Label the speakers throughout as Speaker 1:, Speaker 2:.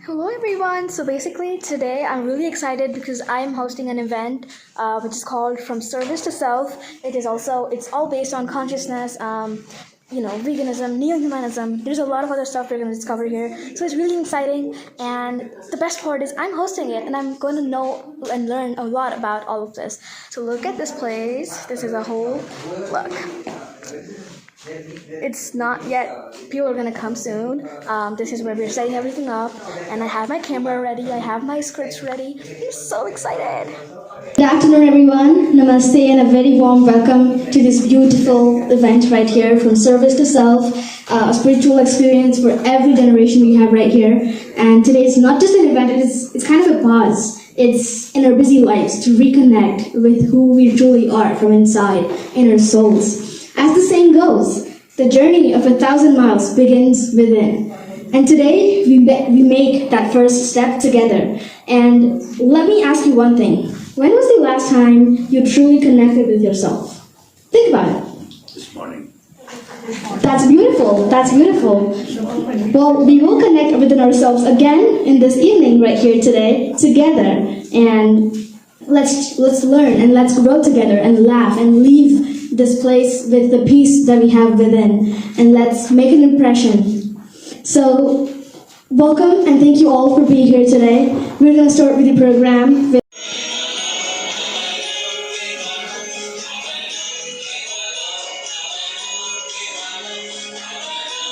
Speaker 1: Hello everyone. So basically today I'm really excited because I'm hosting an event which is called From Service to Self. It's all based on consciousness, veganism, neo-humanism. There's a lot of other stuff we're going to discover here. So it's really exciting, and the best part is I'm hosting it and I'm going to know and learn a lot about all of this. So look at this place. This is a whole look. It's not yet. People are gonna come soon. This is where we're setting everything up, and I have my camera ready. I have my scripts ready. I'm so excited.
Speaker 2: Good afternoon, everyone. Namaste, and a very warm welcome to this beautiful event right here, From Service to Self, a spiritual experience for every generation we have right here. And today is not just an event; it's kind of a pause. It's in our busy lives to reconnect with who we truly are from inside, in our souls. As the saying goes, the journey of 1,000 miles begins within. And today, we make that first step together. And let me ask you one thing. When was the last time you truly connected with yourself? Think about it.
Speaker 3: This morning.
Speaker 2: That's beautiful. That's beautiful. Well, we will connect within ourselves again in this evening right here today, together. And let's learn and let's grow together and laugh and leave this place with the peace that we have within, and let's make an impression. So, welcome and thank you all for being here today. We're going to start with the program.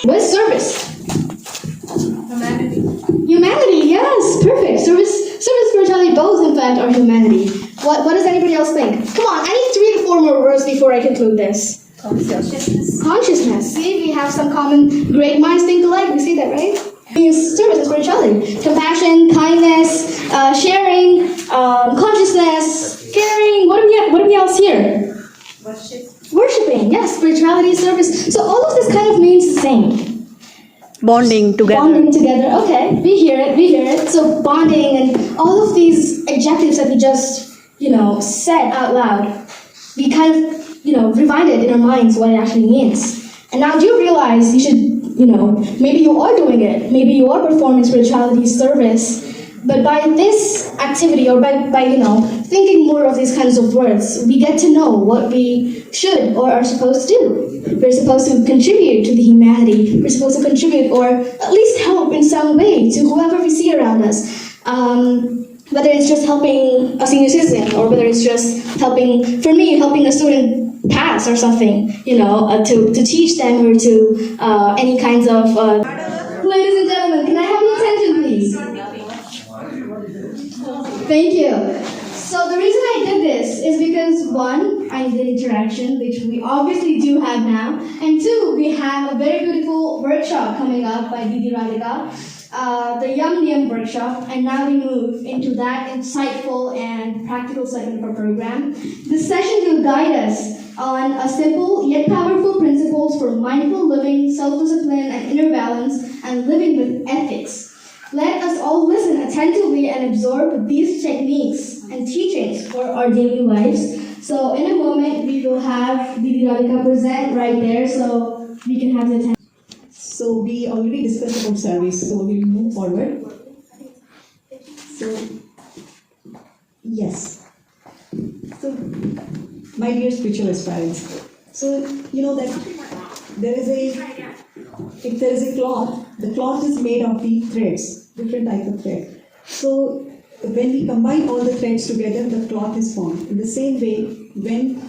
Speaker 2: What is service?
Speaker 4: Humanity.
Speaker 2: Humanity, yes, perfect. Service, spirituality, both in fact are humanity. What does anybody else think? Come on, I need 3 to 4 more words before I conclude this. Consciousness. See, we have some common. Great minds think alike. We see that, right? Service and spirituality. Compassion, kindness, sharing, consciousness, caring. What do we else here? Worshipping. Yes, spirituality, service. So all of this kind of means the same.
Speaker 4: Bonding together.
Speaker 2: Okay, we hear it. So bonding and all of these adjectives that we just, said out loud, we kind of, rewind it in our minds what it actually means. And now do you realize you should, maybe you are doing it, maybe you are performing spirituality service, but by this activity or by thinking more of these kinds of words, we get to know what we should or are supposed to do. We're supposed to contribute to the humanity. We're supposed to contribute or at least help in some way to whoever we see around us. Whether it's just helping a senior citizen or whether it's just helping a student pass or something, to teach them or to any kinds of... Ladies and gentlemen, can I have your attention, please? Thank you. So the reason I did this is because 1, I needed interaction, which we obviously do have now, and 2, we have a very beautiful workshop coming up by Didi Radhika, the Yam Niyam workshop, and now we move into that insightful and practical segment of our program. This session will guide us on a simple yet powerful principles for mindful living, self-discipline, and inner balance, and living with ethics. Let us all listen attentively and absorb these techniques and teachings for our daily lives. So in a moment, we will have Didi Radhika present right there, so we can have the attention.
Speaker 5: So we already discussed about service, so we'll move forward. So, yes. So, my dear spiritual aspirants, so you know that if there is a cloth, the cloth is made of the threads, different types of thread. So when we combine all the threads together, the cloth is formed. In the same way, when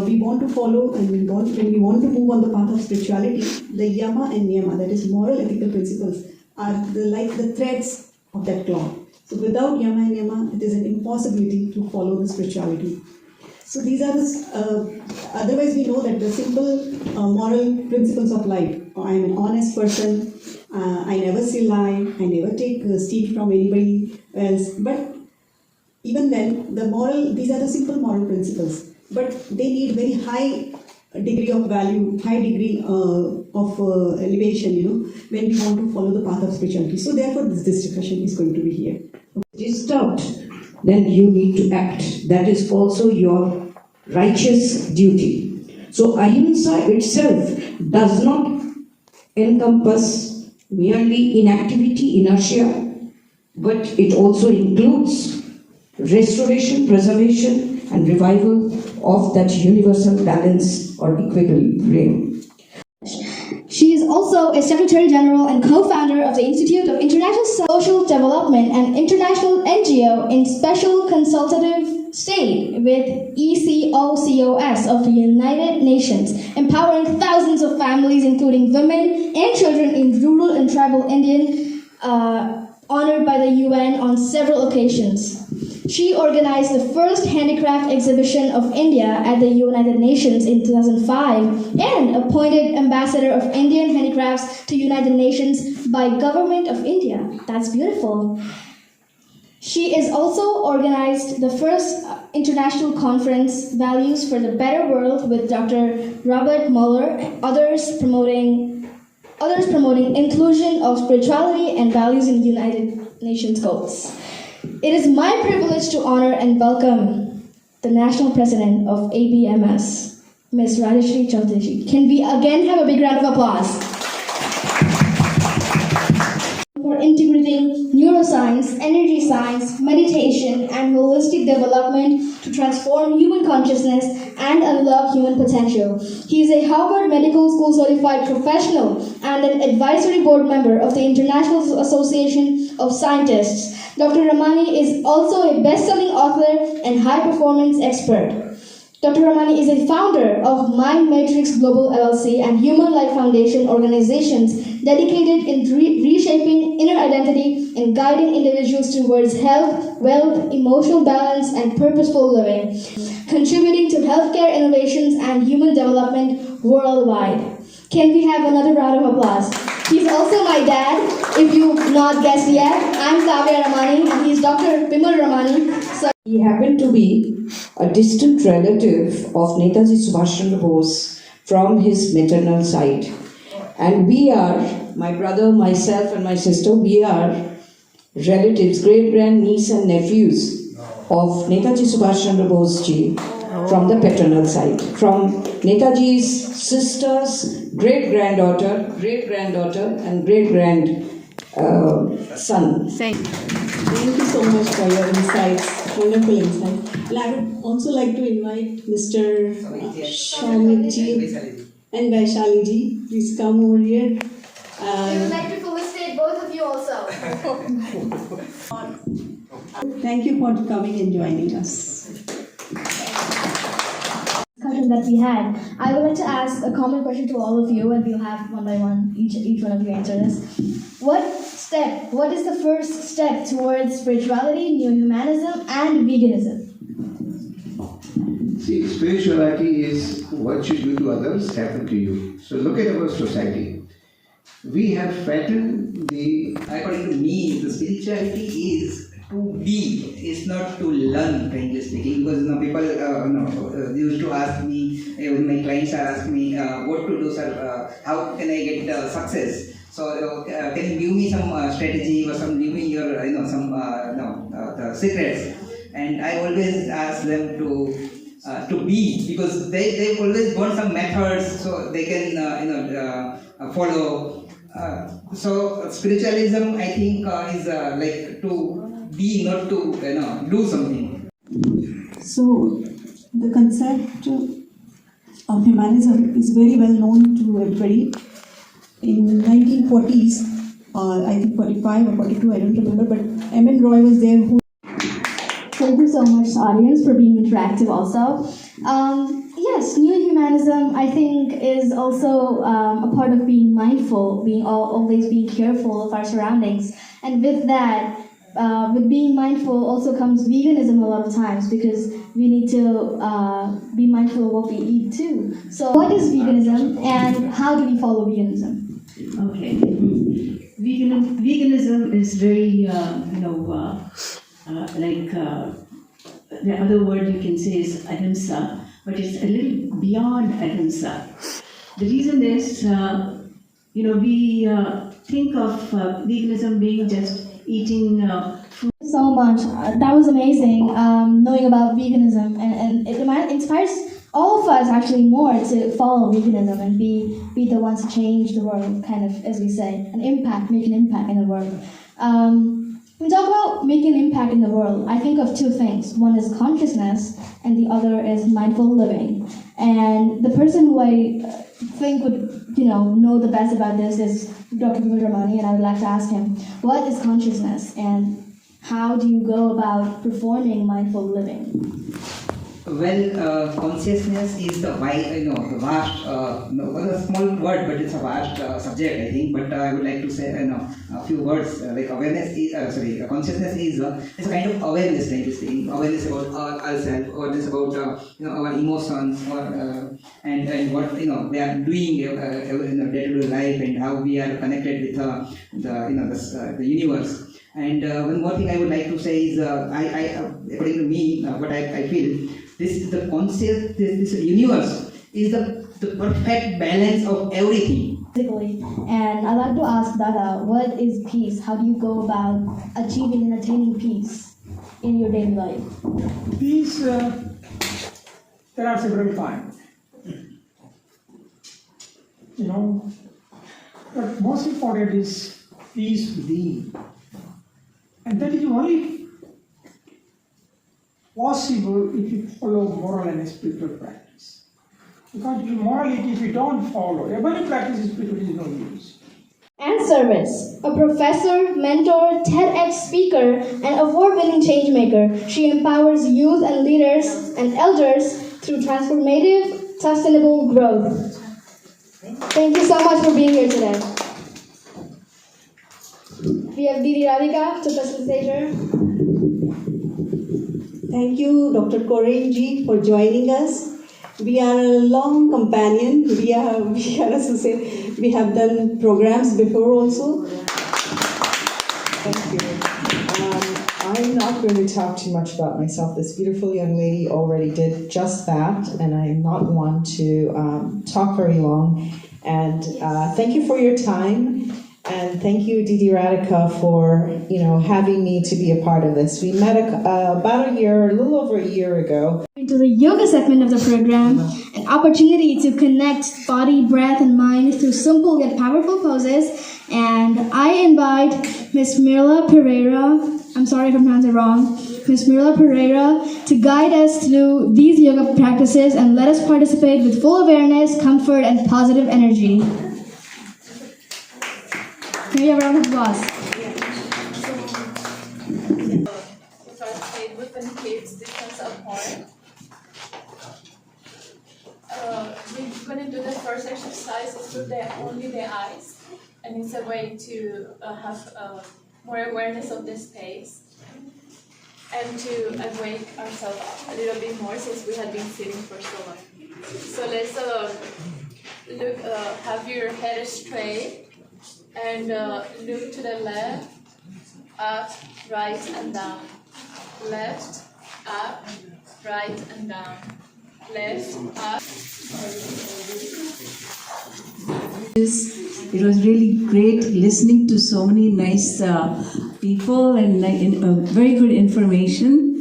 Speaker 5: we want to follow and when we want to move on the path of spirituality, the yama and niyama, that is moral ethical principles, are like the threads of that cloth. So without yama and niyama, it is an impossibility to follow the spirituality. So these are the, otherwise we know that the simple moral principles of life. I am an honest person, I never say lie, I never take steal from anybody else. But even then, these are the simple moral principles. But they need very high degree of value, high degree of elevation, when we want to follow the path of spirituality. So therefore, this discussion is going to be here.
Speaker 6: It is doubt, then you need to act. That is also your righteous duty. So ahimsa itself does not encompass merely inactivity, inertia, but it also includes restoration, preservation, and revival of that universal balance or equilibrium.
Speaker 2: She is also a Secretary General and co-founder of the Institute of International Social Development and international NGO in special consultative state with ECOCOS of the United Nations, empowering thousands of families, including women and children in rural and tribal Indian, honored by the UN on several occasions. She organized the first handicraft exhibition of India at the United Nations in 2005 and appointed Ambassador of Indian Handicrafts to United Nations by Government of India. That's beautiful. She is also organized the first international conference, Values for the Better World, with Dr. Robert Mueller and others promoting inclusion of spirituality and values in United Nations goals. It is my privilege to honor and welcome the National President of ABMS, Ms. Rajyashree Chaudhuri. Can we again have a big round of applause? For integrating neuroscience, energy science, meditation, and holistic development to transform human consciousness and unlock human potential. He is a Harvard Medical School certified professional and an advisory board member of the International Association of Scientists. Dr. Ramani is also a best-selling author and high-performance expert. Dr. Ramani is a founder of Mind Matrix Global LLC and Human Life Foundation organizations dedicated in reshaping inner identity and guiding individuals towards health, wealth, emotional balance, and purposeful living, contributing to healthcare innovations and human development worldwide. Can we have another round of applause? He's also my dad, if you've not guessed yet. I'm Kaavya Ramani, and he's Dr. Bimal Ramani.
Speaker 6: He happened to be a distant relative of Netaji Subhash Chandra Bose from his maternal side. And we are, my brother, myself and my sister, we are relatives, great-grand niece and nephews of Netaji Subhash Chandra Bose ji from the paternal side. From Netaji's sister's great-granddaughter, and great-grand son.
Speaker 5: Thank you so much for your insights, wonderful insights. And I would also like to invite Mr. Shamit ji and Vaishali ji. Please come over here.
Speaker 2: I would like to felicitate both of you also.
Speaker 5: Thank you for coming and joining us.
Speaker 2: Discussion that we had, I would like to ask a common question to all of you, and we'll have one by one, each one of you answer this. What is the first step towards spirituality, neo-humanism, and veganism?
Speaker 3: See, spirituality is what you do to others happen to you. So look at our society. We have fattened the...
Speaker 7: According to me, the spirituality is to be, it's not to learn, frankly speaking, because people used to ask me, when my clients are asking me, what to do, sir, how can I get success? So can you give me some strategy or some, give me your, the secrets? And I always ask them to be, because they always want some methods so they can, follow. So spiritualism, I think, is like to be, not to do something.
Speaker 5: So the concept of humanism is very well known to everybody. In 1940s, I think 45 or 42, I don't remember, but M.N. Roy was there who...
Speaker 2: Thank you so much, audience, for being interactive also. Yes, neo-humanism, I think, is also a part of being mindful, always being careful of our surroundings. And with that, with being mindful also comes veganism a lot of times, because we need to be mindful of what we eat too. So what is veganism, and how do we follow veganism?
Speaker 8: Okay. Veganism is very, the other word you can say is ahimsa, but it's a little beyond ahimsa. The reason is, we think of veganism being just eating food.
Speaker 2: So much. That was amazing, knowing about veganism, and it inspires all of us actually more to follow veganism and be the ones to change the world, kind of, as we say, make an impact in the world. When we talk about making an impact in the world, I think of two things. One is consciousness, and the other is mindful living. And the person who I think would, know the best about this is Dr. Bimal Ramani, and I would like to ask him, what is consciousness, and how do you go about performing mindful living?
Speaker 7: Well, consciousness is the vast, a small word, but it's a vast subject, I think. But I would like to say, a few words like awareness is, consciousness is a kind of awareness, like you say, awareness about ourselves, awareness about our emotions, or and what we are doing in day-to-day life, and how we are connected with the universe. And one more thing I would like to say is, according to me, what I feel. This universe is the perfect balance of everything.
Speaker 2: And I'd like to ask Dada, what is peace? How do you go about achieving and attaining peace in your daily life?
Speaker 9: Peace, there are several kinds. But most important is peace within. And that is only possible if you follow moral and spiritual practice. Because morality, if you don't follow, every practice is spiritual is no use.
Speaker 2: And service, a professor, mentor, TEDx speaker, and award-winning changemaker, she empowers youth and leaders and elders through transformative, sustainable growth. Thank you so much for being here today. We have Didi Radhika to facilitate her.
Speaker 5: Thank you, Dr. Korenji, for joining us. We are a long companion. We are associated. We have done programs before also.
Speaker 10: Thank you. I'm not going to talk too much about myself. This beautiful young lady already did just that, and I'm not one to talk very long. And thank you for your time. And thank you, Didi Radhika, for having me to be a part of this. We met about a little over a year ago.
Speaker 2: Into the yoga segment of the program, an opportunity to connect body, breath, and mind through simple yet powerful poses. And I invite Miss Mirla Pereira, I'm sorry if I'm pronouncing it wrong, Miss Mirla Pereira to guide us through these yoga practices and let us participate with full awareness, comfort, and positive energy. Can we have a round of applause?
Speaker 4: First aid with the kids distance apart. We're going to do the first exercise is with only the eyes, and it's a way to have more awareness of the space and to awake ourselves a little bit more since we had been sitting for so long. So let's have your head straight. And look to the left, up, right, and down. Left, up, right, and down. Left, up.
Speaker 8: It was really great listening to so many nice people and very good information.